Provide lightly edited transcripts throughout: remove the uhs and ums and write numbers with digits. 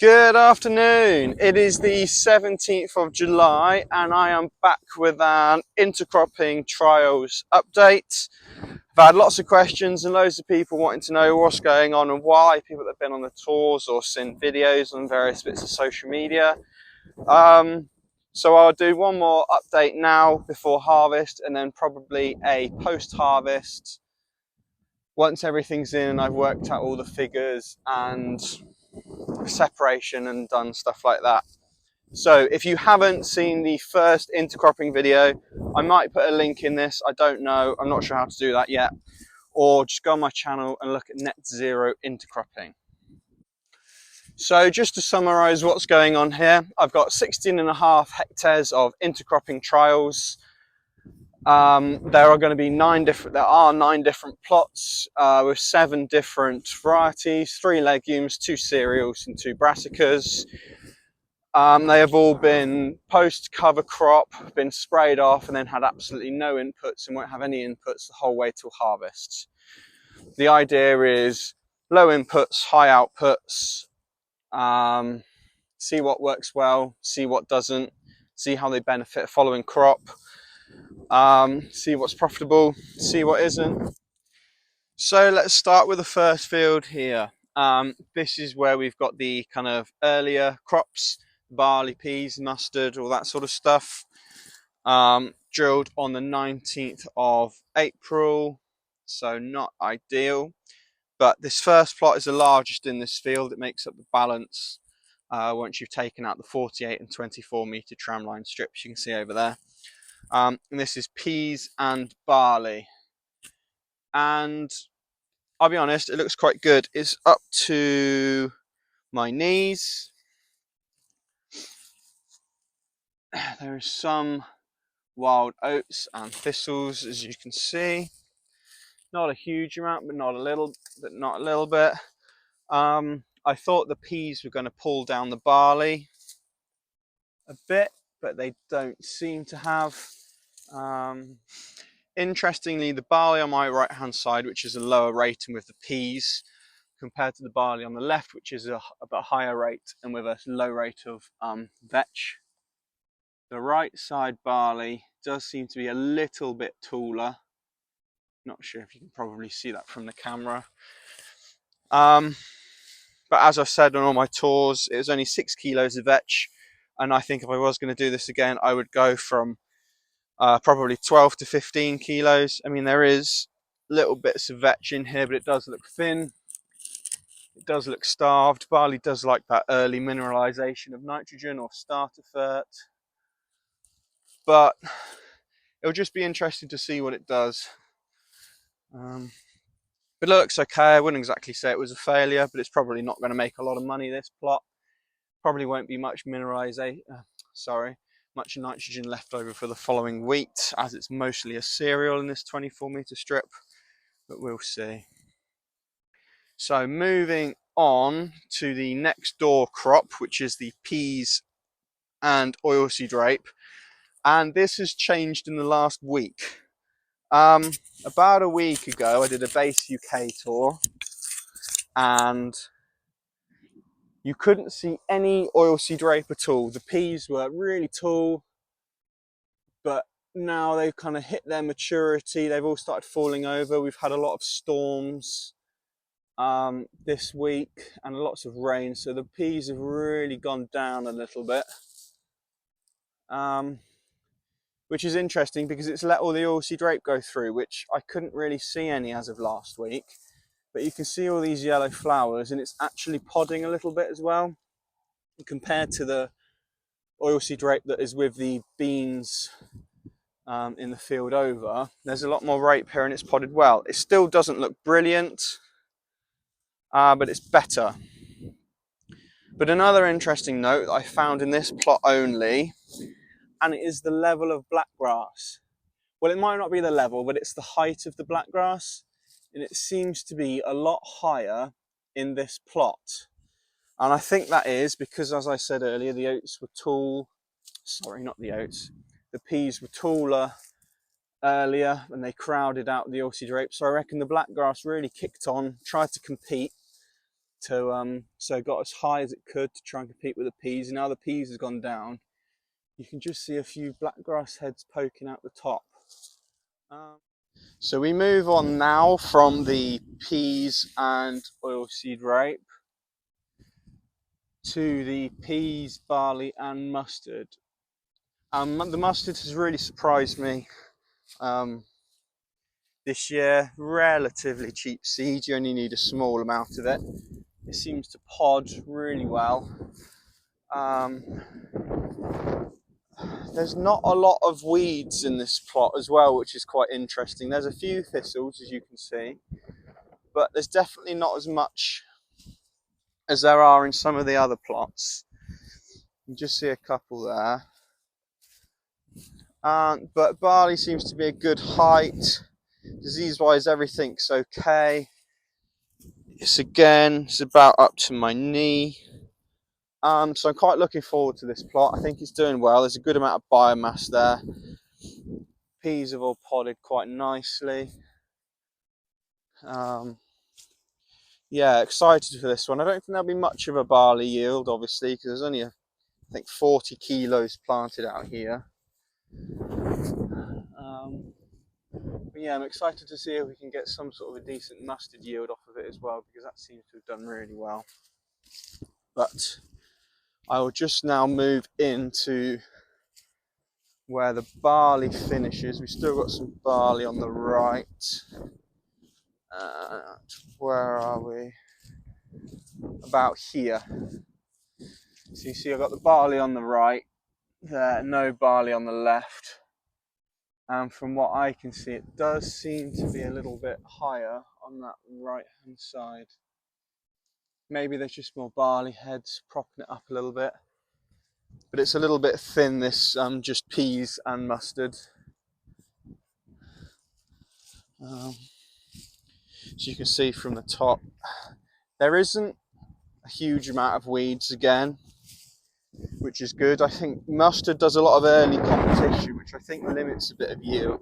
Good afternoon. It is the 17th of July and I am back with an intercropping trials update. I've had lots of questions and loads of people wanting to know what's going on and why, people that have been on the tours or seen videos on various bits of social media. So I'll do one more update now before harvest and then probably a post-harvest once everything's in and I've worked out all the figures and separation and done stuff like that. So if you haven't seen the first intercropping video, I might put a link in this. I don't know. I'm not sure how to do that yet. Or just go on my channel and look at net zero intercropping. So just to summarize what's going on here, I've got 16.5 hectares of intercropping trials. There are going to be nine different plots with 7 different varieties, 3 legumes, 2 cereals and 2 brassicas. They have all been post-cover crop, been sprayed off and then had absolutely no inputs and won't have any inputs the whole way till harvest. The idea is low inputs, high outputs, see what works well, see what doesn't, see how they benefit following crop, see what's profitable, see what isn't. So let's start with the first field here. This is where we've got the kind of earlier crops, barley, peas, mustard, all that sort of stuff. Drilled on the 19th of April, so not ideal. But this first plot is the largest in this field. It makes up the balance once you've taken out the 48 and 24 metre tramline strips you can see over there. And this is peas and barley. And I'll be honest, it looks quite good. It's up to my knees. There is some wild oats and thistles, as you can see. Not a huge amount, but not a little bit. I thought the peas were going to pull down the barley a bit, but they don't seem to have. Interestingly, the barley on my right hand side, which is a lower rating with the peas, compared to the barley on the left, which is a bit higher rate and with a low rate of vetch. The right side barley does seem to be a little bit taller. Not sure if you can probably see that from the camera. But as I've said on all my tours, it was only 6 kilos of vetch. And I think if I was going to do this again, I would go from probably 12 to 15 kilos. I mean, there is little bits of vetch in here, but it does look thin. It does look starved. Barley does like that early mineralization of nitrogen or starter fert. But it'll just be interesting to see what it does. It looks okay. I wouldn't exactly say it was a failure, but it's probably not going to make a lot of money, this plot. Probably won't be much much nitrogen left over for the following wheat, as it's mostly a cereal in this 24 metre strip, but we'll see. So moving on to the next door crop, which is the peas and oilseed rape, and this has changed in the last week. About a week ago I did a base UK tour and you couldn't see any oilseed rape at all. The peas were really tall, but now they've kind of hit their maturity. They've all started falling over. We've had a lot of storms this week and lots of rain, so the peas have really gone down a little bit, which is interesting because it's let all the oilseed rape go through, which I couldn't really see any as of last week. But you can see all these yellow flowers and it's actually podding a little bit as well. Compared to the oilseed rape that is with the beans in the field over, there's a lot more rape here and it's podded well. It still doesn't look brilliant, but it's better. But another interesting note that I found in this plot only, and it is the level of black grass. Well, it might not be the level, but it's the height of the black grass. And it seems to be a lot higher in this plot. And I think that is because, as I said earlier, the oats were tall. Sorry, not the oats. The peas were taller earlier and they crowded out the oilseed rape. So I reckon the black grass really kicked on, tried to compete. to so it got as high as it could to try and compete with the peas. And now the peas has gone down, you can just see a few black grass heads poking out the top. So we move on now from the peas and oilseed rape to the peas, barley and mustard. The mustard has really surprised me this year. Relatively cheap seed, you only need a small amount of it. It seems to pod really well. There's not a lot of weeds in this plot as well, which is quite interesting. There's a few thistles, as you can see, but there's definitely not as much as there are in some of the other plots. You can just see a couple there. But barley seems to be a good height. Disease-wise, everything's okay. It's about up to my knee. So I'm quite looking forward to this plot. I think it's doing well. There's a good amount of biomass there. Peas have all podded quite nicely. Yeah, excited for this one. I don't think there'll be much of a barley yield, obviously, because there's only, I think, 40 kilos planted out here. But yeah, I'm excited to see if we can get some sort of a decent mustard yield off of it as well, because that seems to have done really well. But I will just now move into where the barley finishes. We've still got some barley on the right. Where are we? About here. So you see I've got the barley on the right there, no barley on the left. And from what I can see, it does seem to be a little bit higher on that right hand side. Maybe there's just more barley heads propping it up a little bit. But it's a little bit thin, this just peas and mustard. So you can see from the top, there isn't a huge amount of weeds again, which is good. I think mustard does a lot of early competition, which I think limits a bit of yield,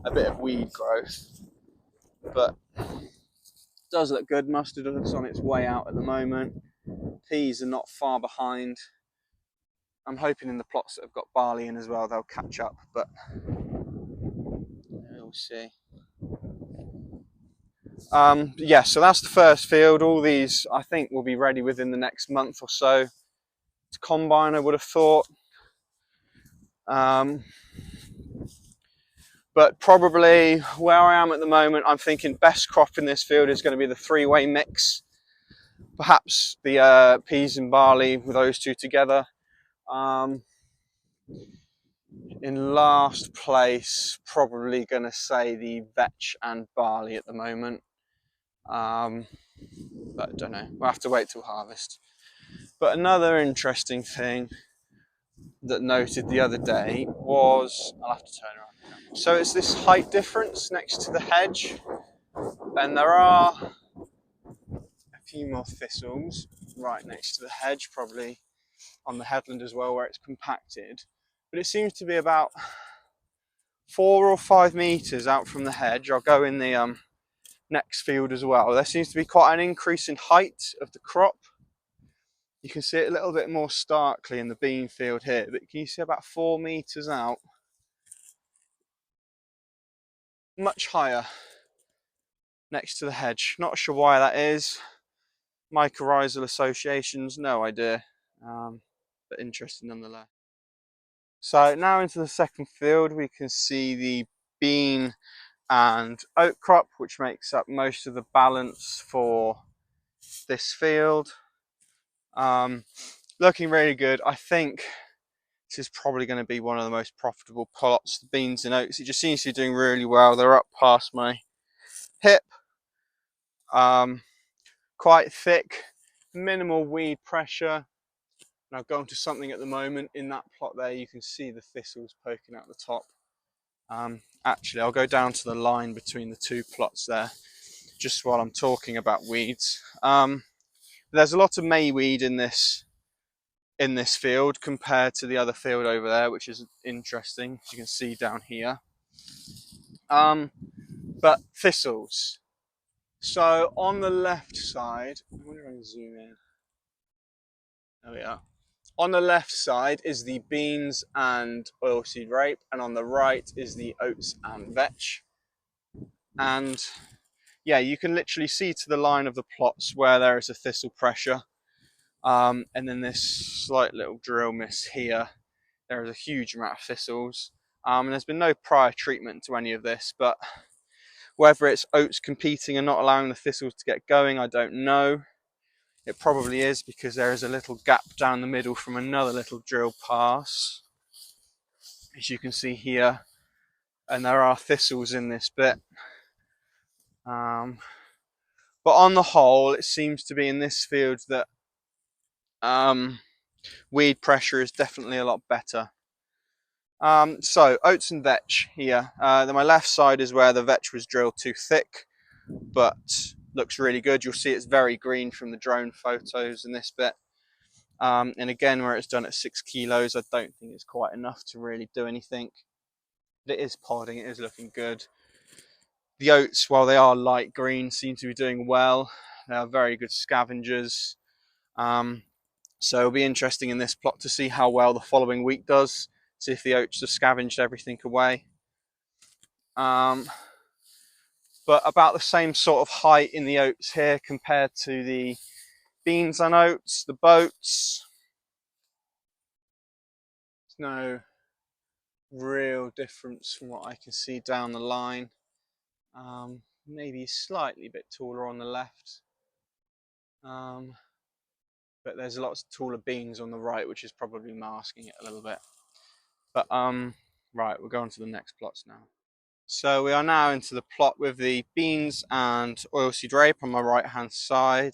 a bit of weed growth. But it does look good. Mustard is on its way out at the moment. Peas are not far behind. I'm hoping in the plots that have got barley in as well, they'll catch up, but we'll see. Yeah, so that's the first field. All these, I think, will be ready within the next month or so to combine, I would have thought. But probably where I am at the moment, I'm thinking best crop in this field is going to be the three-way mix. Perhaps the peas and barley with those two together. In last place, probably going to say the vetch and barley at the moment. But I don't know, we'll have to wait till harvest. But another interesting thing that noted the other day was, I'll have to turn around. So it's this height difference next to the hedge, and there are a few more thistles right next to the hedge, probably on the headland as well where it's compacted. But it seems to be about 4 or 5 meters out from the hedge. I'll go in the next field as well. There seems to be quite an increase in height of the crop. You can see it a little bit more starkly in the bean field here, but can you see about 4 meters out? Much higher next to the hedge. Not sure why that is. Mycorrhizal associations, no idea. But interesting nonetheless. So now into the second field, we can see the bean and oat crop, which makes up most of the balance for this field. Looking really good. I think this is probably going to be one of the most profitable plots. The beans and oats, it just seems to be doing really well. They're up past my hip. Quite thick, minimal weed pressure. And I've gone to something at the moment in that plot there. You can see the thistles poking out the top. Actually, I'll go down to the line between the two plots there, just while I'm talking about weeds. There's a lot of mayweed in this field compared to the other field over there, which is interesting. As you can see down here. But thistles. So on the left side, I wonder if I can zoom in. There we are. On the left side is the beans and oilseed rape, and on the right is the oats and vetch. And yeah, you can literally see to the line of the plots where there is a thistle pressure. And then this slight little drill miss here, there is a huge amount of thistles. And there's been no prior treatment to any of this, but whether it's oats competing and not allowing the thistles to get going, I don't know. It probably is, because there is a little gap down the middle from another little drill pass, as you can see here, and there are thistles in this bit. But on the whole, it seems to be in this field that weed pressure is definitely a lot better. So oats and vetch here. Then my left side is where the vetch was drilled too thick, but looks really good. You'll see it's very green from the drone photos in this bit. And again, where it's done at 6 kilos, I don't think it's quite enough to really do anything. But it is podding, it is looking good. The oats, while they are light green, seem to be doing well. They are very good scavengers. So it'll be interesting in this plot to see how well the following week does. See if the oats have scavenged everything away. But about the same sort of height in the oats here compared to the beans and oats, the boats. There's no real difference from what I can see down the line. Maybe slightly bit taller on the left. But there's lots taller beans on the right, which is probably masking it a little bit. But right, we'll go on to the next plots now. So we are now into the plot with the beans and oilseed rape on my right hand side,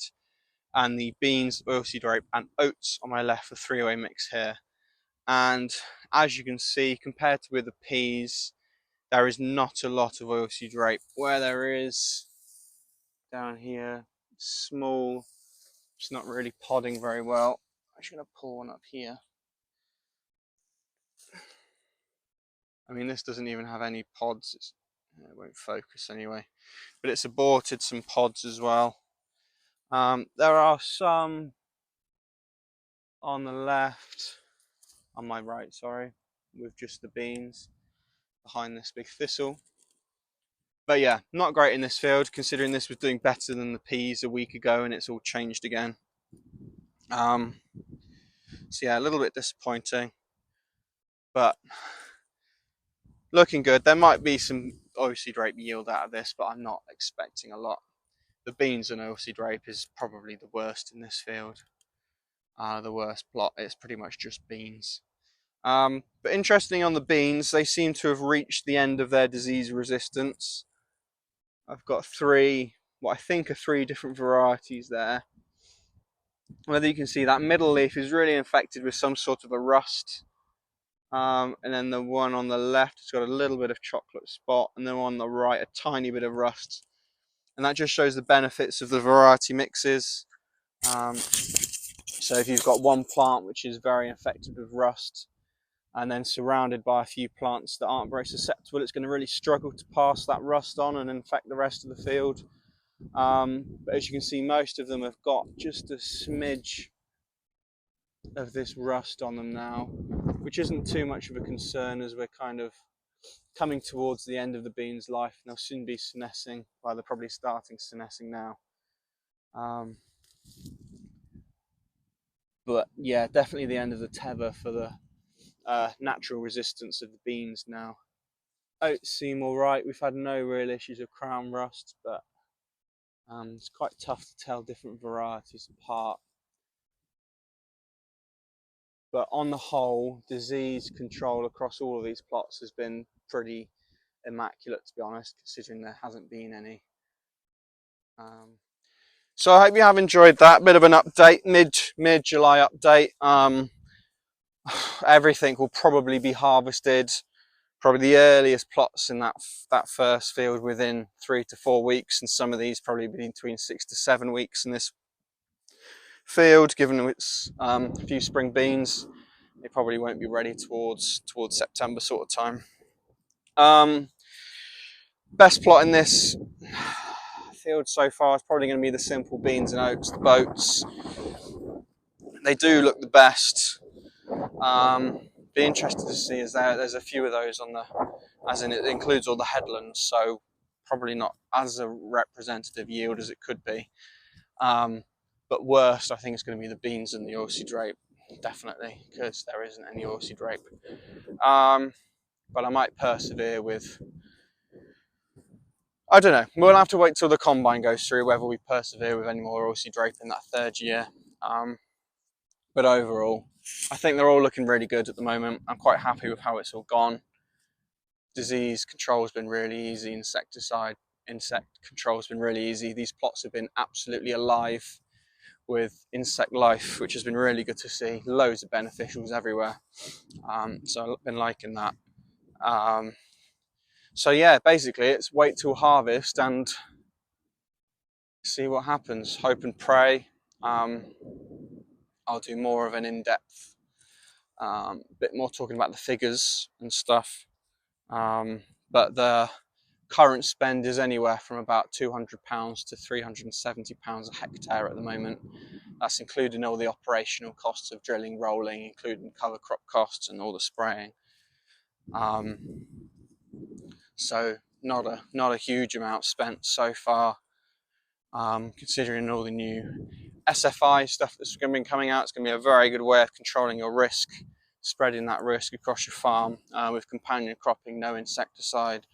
and the beans, oilseed rape and oats on my left, a three-way mix here. And as you can see, compared to with the peas, there is not a lot of oilseed rape. Where there is down here, small, it's not really podding very well. I'm just going to pull one up here. I mean, this doesn't even have any pods. It won't focus anyway. But it's aborted some pods as well. There are some on the left, on my right, sorry, with just the beans behind this big thistle. But yeah, not great in this field, considering this was doing better than the peas a week ago, and it's all changed again. So yeah, a little bit disappointing, but looking good. There might be some oilseed rape yield out of this, but I'm not expecting a lot. The beans and oilseed rape is probably the worst in this field. The worst plot, it's pretty much just beans. But interesting on the beans, they seem to have reached the end of their disease resistance. I've got three, what I think are three different varieties there. Whether you can see that middle leaf is really infected with some sort of a rust. And then the one on the left has got a little bit of chocolate spot, and then on the right a tiny bit of rust. And that just shows the benefits of the variety mixes. So if you've got one plant which is very infected with rust, and then surrounded by a few plants that aren't very susceptible, it's going to really struggle to pass that rust on and infect the rest of the field. But as you can see, most of them have got just a smidge of this rust on them now, which isn't too much of a concern, as we're kind of coming towards the end of the beans' life, and they'll soon be senescing. Well, they're probably starting senescing now. But yeah, definitely the end of the tether for the natural resistance of the beans now. Oats seem all right. We've had no real issues of crown rust, but it's quite tough to tell different varieties apart. But on the whole, disease control across all of these plots has been pretty immaculate, to be honest, considering there hasn't been any. So I hope you have enjoyed that bit of an update, mid-July update. Everything will probably be harvested, probably the earliest plots in that first field within 3 to 4 weeks, and some of these probably between 6 to 7 weeks in this field, given it's a few spring beans. They probably won't be ready towards September sort of time. Best plot in this, I field so far is probably going to be the simple beans and oats, the boats. They do look the best. Be interested to see as there's a few of those on the, as in it includes all the headlands, so probably not as a representative yield as it could be. But worst, I think it's going to be the beans and the oilseed rape, definitely, because there isn't any oilseed rape. But I might persevere with, I don't know, we'll have to wait till the combine goes through whether we persevere with any more oilseed rape in that third year. But overall, I think they're all looking really good at the moment. I'm quite happy with how it's all gone. Disease control has been really easy, insect control has been really easy. These plots have been absolutely alive with insect life, which has been really good to see. Loads of beneficials everywhere. So I've been liking that. So yeah, basically it's wait till harvest and see what happens. Hope and pray. I'll do more of an in-depth, bit more talking about the figures and stuff. But the current spend is anywhere from about £200 to £370 a hectare at the moment. That's including all the operational costs of drilling, rolling, including cover crop costs and all the spraying. So not a huge amount spent so far. Considering all the new SFI stuff that's going to be coming out, it's going to be a very good way of controlling your risk, spreading that risk across your farm with companion cropping, no insecticide,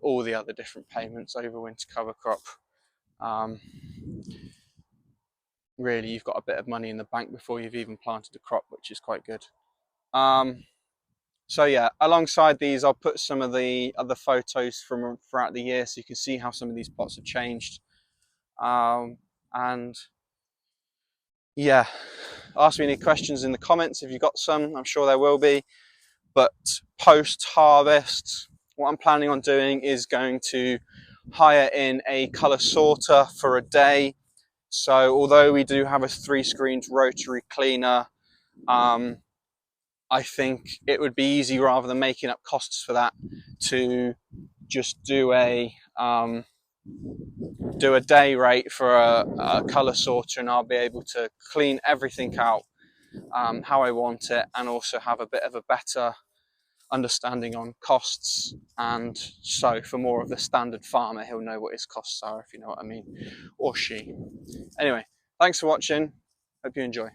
all the other different payments over winter cover crop. Really, you've got a bit of money in the bank before you've even planted a crop, which is quite good. So yeah, alongside these, I'll put some of the other photos from throughout the year so you can see how some of these plots have changed. And yeah, ask me any questions in the comments if you've got some. I'm sure there will be. But post-harvest, what I'm planning on doing is going to hire in a colour sorter for a day. So although we do have a 3-screened rotary cleaner, I think it would be easy, rather than making up costs for that, to just do a day rate for a colour sorter, and I'll be able to clean everything out how I want it, and also have a bit of a better understanding on costs. And so for more of the standard farmer, he'll know what his costs are, if you know what I mean, or she. Anyway, thanks for watching. Hope you enjoy.